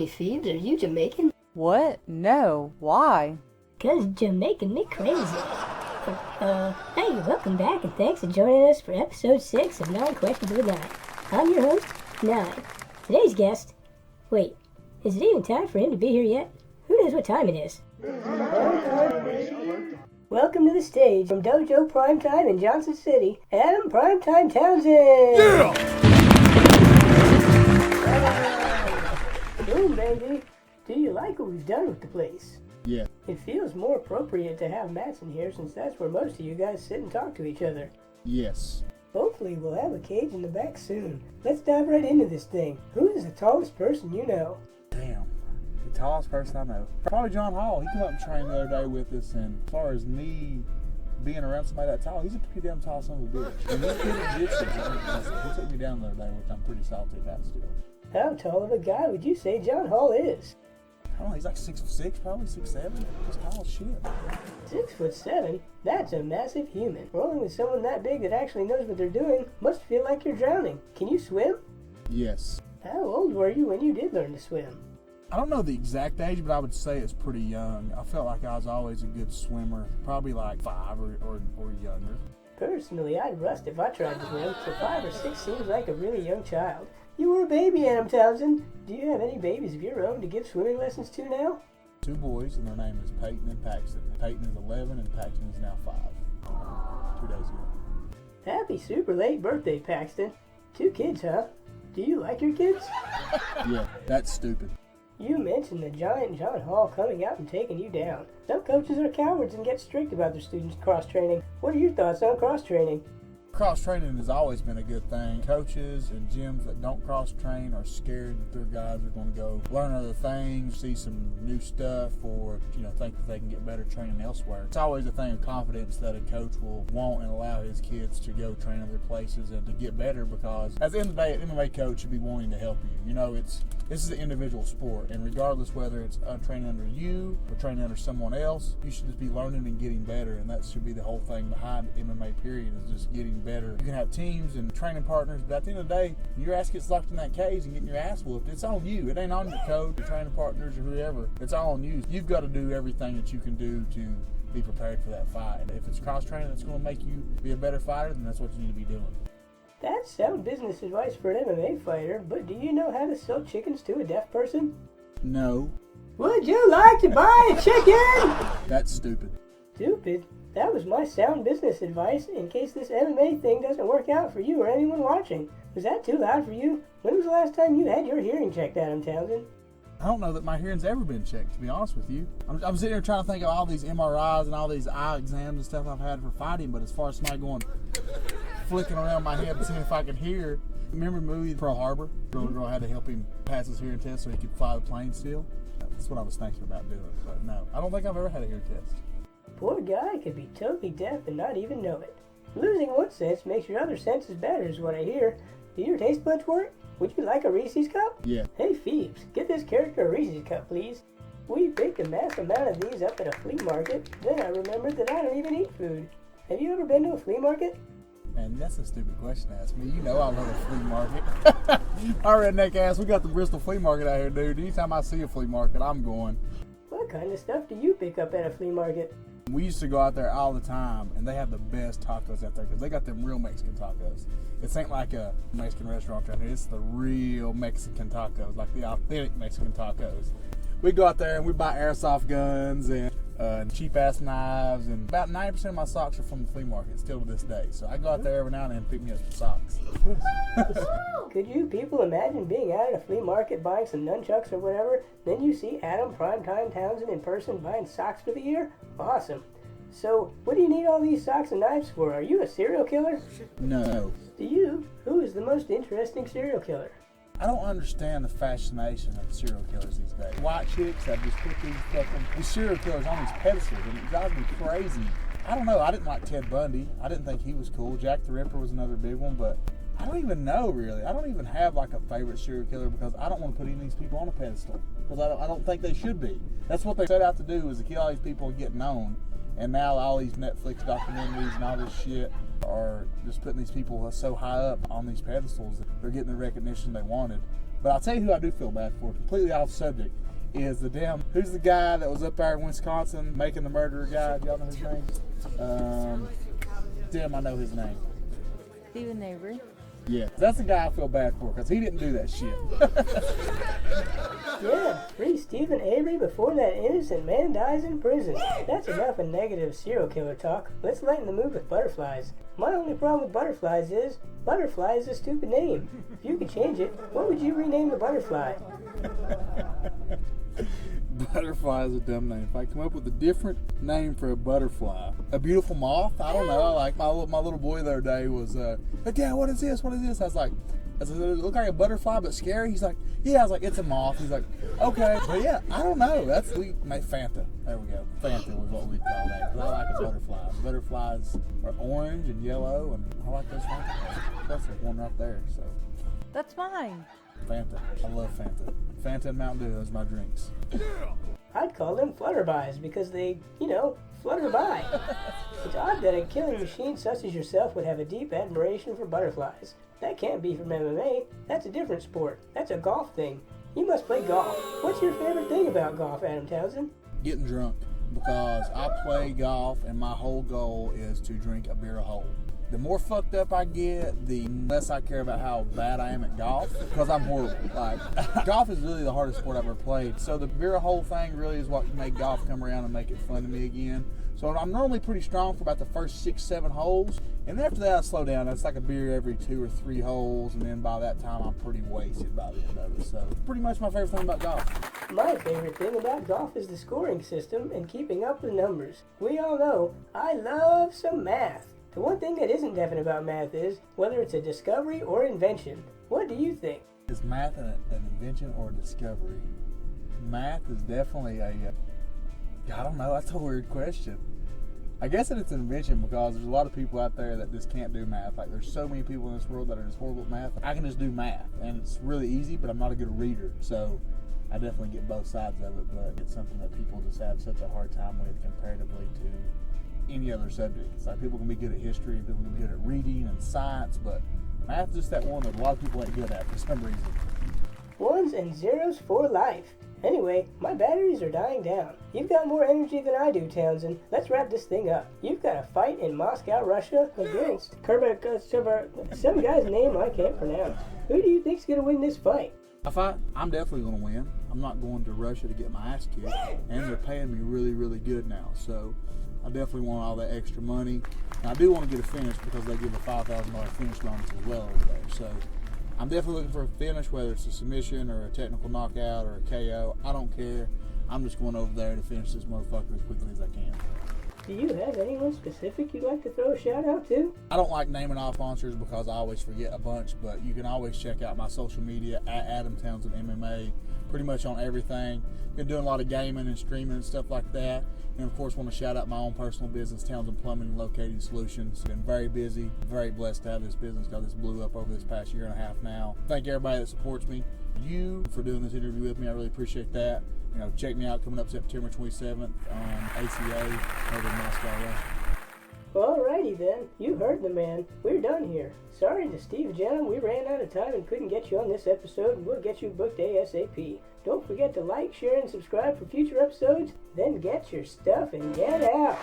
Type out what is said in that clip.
me, Phoebes, are you Jamaican? What? No. Why? 'Cause Jamaican me crazy. Hey, welcome back and thanks for joining us for episode 6 of 9 Questions with Nhyne. I'm your host, Nhyne. Today's guest... Wait, is it even time for him to be here yet? Who knows what time it is? Welcome to the stage from Dojo Primetime in Johnson City, Adam Primetime Townsend! Yeah! Boom, baby. Do you like what we've done with the place? Yeah. It feels more appropriate to have mats in here since that's where most of you guys sit and talk to each other. Yes. Hopefully we'll have a cage in the back soon. Let's dive right into this thing. Who is the tallest person you know? Damn. The tallest person I know. Probably John Hall. He came up and trained the other day with us, and as far as me being around somebody that tall, he's a pretty damn tall son of a bitch. And he's good at jiu-jitsu. He took me down the other day, which I'm pretty salty about still. How tall of a guy would you say John Hall is? I don't know, he's like 6'6", probably 6'7". He's tall as shit. 6'7"? That's a massive human. Rolling with someone that big that actually knows what they're doing must feel like you're drowning. Can you swim? Yes. How old were you when you did learn to swim? I don't know the exact age, but I would say it's pretty young. I felt like I was always a good swimmer, probably like 5 or younger. Personally, I'd rust if I tried to swim, so 5 or 6 seems like a really young child. You were a baby, Adam Townsend. Do you have any babies of your own to give swimming lessons to now? 2 boys, and their name is Peyton and Paxton. Peyton is 11, and Paxton is now 5. 2 days ago. Happy super late birthday, Paxton. 2 kids, huh? Do you like your kids? Yeah, that's stupid. You mentioned the giant John Hall coming out and taking you down. Some coaches are cowards and get strict about their students' cross-training. What are your thoughts on cross-training? Cross-training has always been a good thing. Coaches and gyms that don't cross-train are scared that their guys are going to go learn other things, see some new stuff, or think that they can get better training elsewhere. It's always a thing of confidence that a coach will want and allow his kids to go train other places and to get better, because at the end of the day, an MMA coach should be wanting to help you. This is an individual sport, and regardless whether it's training under you or training under someone else, you should just be learning and getting better, and that should be the whole thing behind MMA period, is just getting better. You can have teams and training partners, but at the end of the day, when your ass gets locked in that cage and getting your ass whooped, it's on you. It ain't on your coach, your training partners, or whoever. It's all on you. You've got to do everything that you can do to be prepared for that fight. If it's cross-training that's going to make you be a better fighter, then that's what you need to be doing. That's sound business advice for an MMA fighter, but do you know how to sell chickens to a deaf person? No. Would you like to buy a chicken? That's stupid. Stupid? That was my sound business advice in case this MMA thing doesn't work out for you or anyone watching. Was that too loud for you? When was the last time you had your hearing checked, Adam Townsend? I don't know that my hearing's ever been checked, to be honest with you. I'm sitting here trying to think of all these MRIs and all these eye exams and stuff I've had for fighting, but as far as somebody going flicking around my head to see if I could hear. Remember the movie Pearl Harbor? Girl had to help him pass his hearing test so he could fly the plane still. That's what I was thinking about doing, but no. I don't think I've ever had a hearing test. Poor guy could be totally deaf and not even know it. Losing one sense makes your other senses better is what I hear. Do your taste buds work? Would you like a Reese's cup? Yeah. Hey Phoebes, get this character a Reese's cup, please. We picked a mass amount of these up at a flea market. Then I remembered that I don't even eat food. Have you ever been to a flea market? Man, that's a stupid question to ask me. You know I love a flea market. Our redneck ass, we got the Bristol flea market out here, dude. Anytime I see a flea market, I'm going. What kind of stuff do you pick up at a flea market? We used to go out there all the time, and they have the best tacos out there because they got them real Mexican tacos. It ain't like a Mexican restaurant out here. It's the real Mexican tacos, like the authentic Mexican tacos. We go out there and we buy airsoft guns and cheap-ass knives, and about 90% of my socks are from the flea market still to this day. So I go out there every now and then and pick me up some socks. Could you people imagine being out at a flea market buying some nunchucks or whatever, then you see Adam Primetime Townsend in person buying socks for the year? Awesome. So, what do you need all these socks and knives for? Are you a serial killer? No. To you, who is the most interesting serial killer? I don't understand the fascination of serial killers these days. White chicks that just put these serial killers on these pedestals, and it drives me crazy. I don't know. I didn't like Ted Bundy. I didn't think he was cool. Jack the Ripper was another big one, but I don't even know, really. I don't even have like a favorite serial killer because I don't want to put any of these people on a pedestal because I don't think they should be. That's what they set out to do, is to kill all these people and get known. And now all these Netflix documentaries and all this shit are just putting these people so high up on these pedestals that they're getting the recognition they wanted. But I'll tell you who I do feel bad for, completely off subject, is who's the guy that was up there in Wisconsin making the murderer guy? Do y'all know his name? I know his name. Stephen Avery. Yeah, that's the guy I feel bad for because he didn't do that shit. Yeah, free Stephen Avery before that innocent man dies in prison. That's enough of negative serial killer talk. Let's lighten the mood with butterflies. My only problem with butterflies is, butterfly is a stupid name. If you could change it, what would you rename the butterfly? Butterfly is a dumb name. If I come up with a different name for a butterfly, a beautiful moth, I don't know. Like my little boy the other day was, like, Dad, what is this? What is this? I said, does it look like a butterfly but scary? He's like, yeah. I was like, it's a moth. He's like, okay. But yeah, I don't know. We made Fanta. There we go. Fanta was what we call that. Because I like a butterfly. Butterflies are orange and yellow, and I like those Fanta. That's the one right there. So That's mine. Fanta. I love Fanta. Fanta and Mountain Dew, those are my drinks. I'd call them flutterbys because they, flutter by. It's odd that a killing machine such as yourself would have a deep admiration for butterflies. That can't be from MMA. That's a different sport. That's a golf thing. You must play golf. What's your favorite thing about golf, Adam Townsend? Getting drunk, because I play golf and my whole goal is to drink a beer a hole. The more fucked up I get, the less I care about how bad I am at golf, because I'm horrible. Like, golf is really the hardest sport I've ever played. So the beer a hole thing really is what made golf come around and make it fun to me again. So I'm normally pretty strong for about the first 6-7 holes, and then after that I slow down. It's like a beer every 2 or 3 holes, and then by that time I'm pretty wasted by the end of it. So pretty much my favorite thing about golf. My favorite thing about golf is the scoring system and keeping up with numbers. We all know I love some math. The one thing that isn't definite about math is whether it's a discovery or invention. What do you think? Is math an invention or a discovery? Math is definitely I don't know, that's a weird question. I guess that it's an invention because there's a lot of people out there that just can't do math. Like, there's so many people in this world that are just horrible at math. I can just do math, and it's really easy, but I'm not a good reader. So I definitely get both sides of it, but it's something that people just have such a hard time with comparatively to any other subject. It's like people can be good at history, people can be good at reading and science, but math is just that one that a lot of people ain't good at for some reason. Ones and zeros for life. Anyway, my batteries are dying down. You've got more energy than I do, Townsend. Let's wrap this thing up. You've got a fight in Moscow, Russia against some guy's name I can't pronounce. Who do you think's gonna win this fight? I'm definitely going to win. I'm not going to Russia to get my ass kicked, and they're paying me really, really good now. So I definitely want all that extra money. And I do want to get a finish because they give a $5,000 finish bonus as well over there. So I'm definitely looking for a finish, whether it's a submission or a technical knockout or a KO. I don't care. I'm just going over there to finish this motherfucker as quickly as I can. Do you have anyone specific you'd like to throw a shout out to? I don't like naming off sponsors because I always forget a bunch, but you can always check out my social media at Adam Townsend MMA, pretty much on everything. Been doing a lot of gaming and streaming and stuff like that. And of course, want to shout out my own personal business, Townsend Plumbing and Locating Solutions. Been very busy, very blessed to have this business because it's blew up over this past year and a half now. Thank everybody that supports me. You for doing this interview with me, I really appreciate that. Check me out coming up September 27th on ACA over in Moscow, Russia. Alrighty then, you heard the man. We're done here. Sorry to Steve Jenham, we ran out of time and couldn't get you on this episode, and we'll get you booked ASAP. Don't forget to like, share, and subscribe for future episodes, then get your stuff and get out.